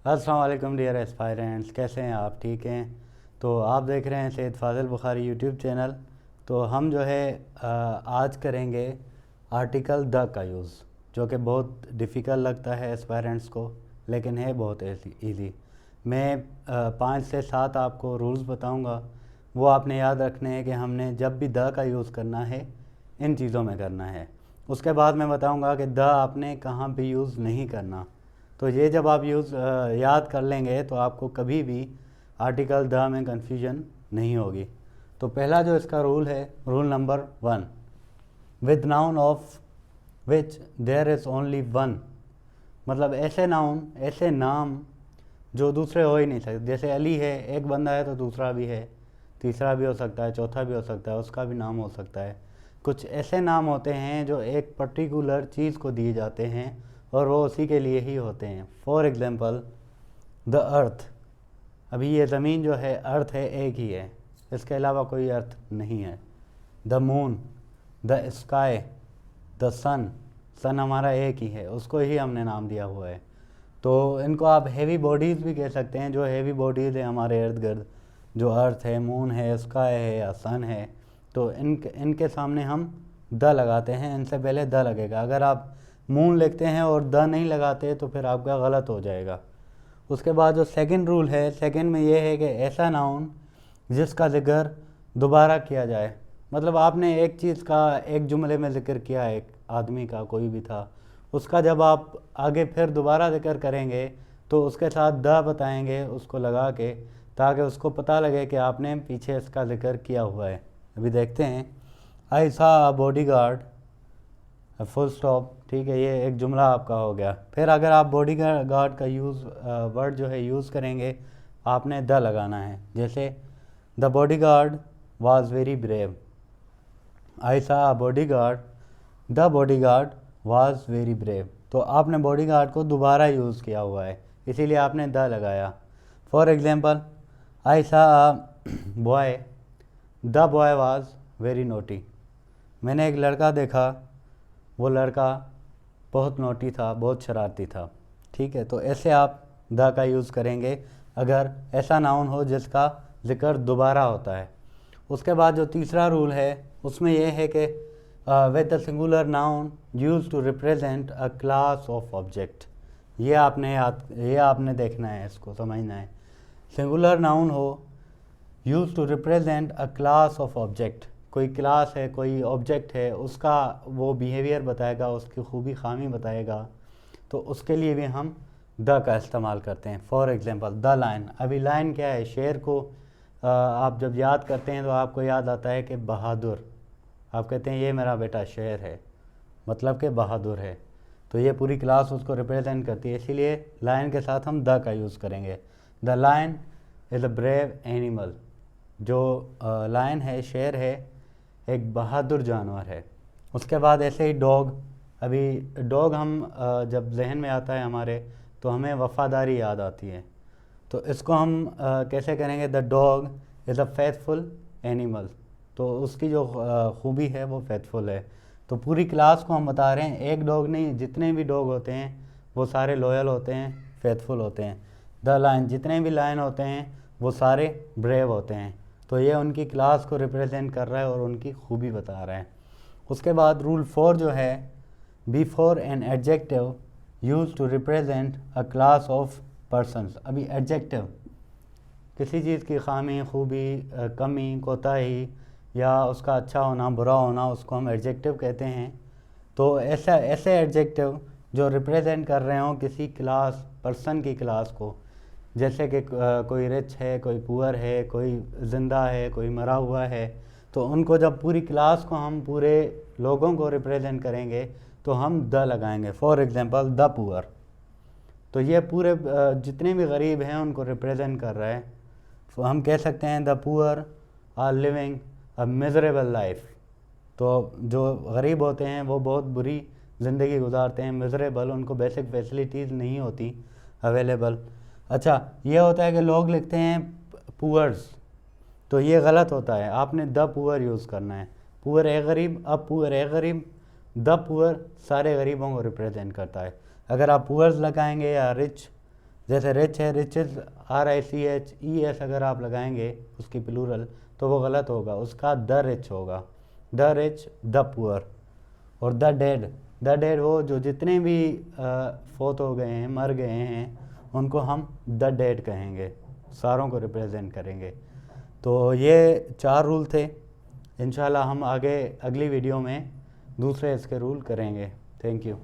अस्सलाम वालेकुम dear aspirants, कैसे हैं आप? ठीक हैं? तो आप देख रहे हैं सैयद फ़ाज़िल बुखारी यूट्यूब चैनल। तो हम जो है आज करेंगे आर्टिकल द का यूज़, जो कि बहुत डिफ़िकल्ट लगता है एस्पायरेंट्स को, लेकिन है बहुत ईज़ी। मैं 5 से 7 आपको रूल्स बताऊंगा, वो आपने याद रखने हैं कि हमने जब भी द का यूज़ करना है इन चीज़ों में करना है। उसके बाद मैं बताऊंगा कि द आपने कहाँ भी यूज़ नहीं करना। तो ये जब आप याद कर लेंगे तो आपको कभी भी आर्टिकल द में कन्फ्यूजन नहीं होगी। तो पहला जो इसका रूल है, rule number 1, with noun of which there is only one. मतलब ऐसे नाउन, ऐसे नाम जो दूसरे हो ही नहीं सकते। जैसे अली है, एक बंदा है तो दूसरा भी है, तीसरा भी हो सकता है, चौथा भी हो सकता है, उसका भी नाम हो सकता है। कुछ ऐसे नाम होते हैं जो एक पर्टिकुलर चीज़ को दिए जाते हैं और वो उसी के लिए ही होते हैं। For example the earth. अभी ये ज़मीन जो है, अर्थ है, एक ही है, इसके अलावा कोई अर्थ नहीं है। The moon, the sky, the sun. Sun हमारा एक ही है, उसको ही हमने नाम दिया हुआ है। तो इनको आप हेवी बॉडीज़ भी कह सकते हैं, जो हेवी बॉडीज़ है हमारे इर्द गिर्द, जो अर्थ है, मून है, स्काई है या सन है। तो इनके सामने हम द लगाते हैं, इनसे पहले द लगेगा। अगर आप मून लिखते हैं और द नहीं लगाते तो फिर आपका गलत हो जाएगा। उसके बाद जो सेकंड रूल है, सेकंड में ये है कि ऐसा नाउन जिसका ज़िक्र दोबारा किया जाए। मतलब आपने एक चीज़ का एक जुमले में ज़िक्र किया, एक आदमी का, कोई भी था, उसका जब आप आगे फिर दोबारा ज़िक्र करेंगे तो उसके साथ द बताएंगे उसको लगा के, ताकि उसको पता लगे कि आपने पीछे इसका ज़िक्र किया हुआ है। अभी देखते हैं, आई saw a body guard, full stop. ठीक है, ये एक जुमला आपका हो गया। फिर अगर आप बॉडी गार्ड का वर्ड जो है यूज़ करेंगे, आपने द लगाना है। जैसे the bodyguard was very brave. I saw a bodyguard, the bodyguard was very brave. तो आपने बॉडी गार्ड को दोबारा यूज़ किया हुआ है, इसीलिए आपने द लगाया। For example I saw a boy, the boy was very naughty. मैंने एक लड़का देखा, वो लड़का बहुत नोटी था, बहुत शरारती था। ठीक है, तो ऐसे आप द का यूज़ करेंगे अगर ऐसा नाउन हो जिसका ज़िक्र दोबारा होता है। उसके बाद जो तीसरा रूल है उसमें यह है कि with the singular noun use to represent a class of object. ये आपने देखना है, इसको समझना है। सिंगुलर नाउन हो, use to represent a class of object. कोई क्लास है, कोई ऑब्जेक्ट है, उसका वो बिहेवियर बताएगा, उसकी खूबी खामी बताएगा, तो उसके लिए भी हम द का इस्तेमाल करते हैं। For example the line. अभी लाइन क्या है? शेर को आप जब याद करते हैं तो आपको याद आता है कि बहादुर। आप कहते हैं ये मेरा बेटा शेर है, मतलब कि बहादुर है। तो ये पूरी क्लास उसको रिप्रेजेंट करती है, इसीलिए लाइन के साथ हम द का यूज़ करेंगे। The line is a brave animal. जो लायन है, शेर है, एक बहादुर जानवर है। उसके बाद ऐसे ही डॉग। अभी डॉग हम जब जहन में आता है हमारे, तो हमें वफ़ादारी याद आती है। तो इसको हम कैसे करेंगे? The dog is a faithful animal. तो उसकी जो खूबी है वो फेथफुल है। तो पूरी क्लास को हम बता रहे हैं, एक डॉग नहीं, जितने भी डॉग होते हैं वो सारे लॉयल होते हैं, फेथफुल होते हैं। द लायन, जितने भी लायन होते हैं वो सारे ब्रेव होते हैं। तो ये उनकी क्लास को रिप्रेजेंट कर रहा है और उनकी खूबी बता रहा है। उसके बाद रूल 4 जो है, before an adjective use to represent a class of persons. अभी एडजेक्टिव किसी चीज़ की खामी, खूबी, कमी, कोताही या उसका अच्छा होना, बुरा होना, उसको हम एडजेक्टिव कहते हैं। तो ऐसे एडजेक्टिव जो रिप्रेजेंट कर रहे हों किसी क्लास, पर्सन की क्लास को, जैसे कि कोई रिच है, कोई पुअर है, कोई ज़िंदा है, कोई मरा हुआ है, तो उनको जब पूरी क्लास को, हम पूरे लोगों को रिप्रेजेंट करेंगे तो हम द लगाएंगे। For example the poor. तो ये पूरे जितने भी गरीब हैं उनको रिप्रेजेंट कर रहा है। तो हम कह सकते हैं the poor are living a miserable life. तो जो गरीब होते हैं वो बहुत बुरी ज़िंदगी गुजारते हैं, मिजरेबल, उनको बेसिक फैसिलिटीज़ नहीं होती अवेलेबल। अच्छा, ये होता है कि लोग लिखते हैं पुअर्स, तो ये गलत होता है। आपने द पुअर यूज़ करना है। पुअर है गरीब, अब पुअर है गरीब, द पुअर सारे गरीबों को रिप्रेजेंट करता है। अगर आप पुअर्स लगाएंगे या रिच जैसे रिच है, रिचेस RICHES अगर आप लगाएंगे उसकी प्लूरल तो वो गलत होगा, उसका द रिच होगा, द रिच, द पुअर। और द डेड वो जो जितने भी फोत हो गए हैं, मर गए हैं, उनको हम द डेड कहेंगे, सारों को रिप्रेजेंट करेंगे। तो ये 4 रूल थे। इंशाल्लाह हम आगे अगली वीडियो में दूसरे इसके रूल करेंगे। Thank you.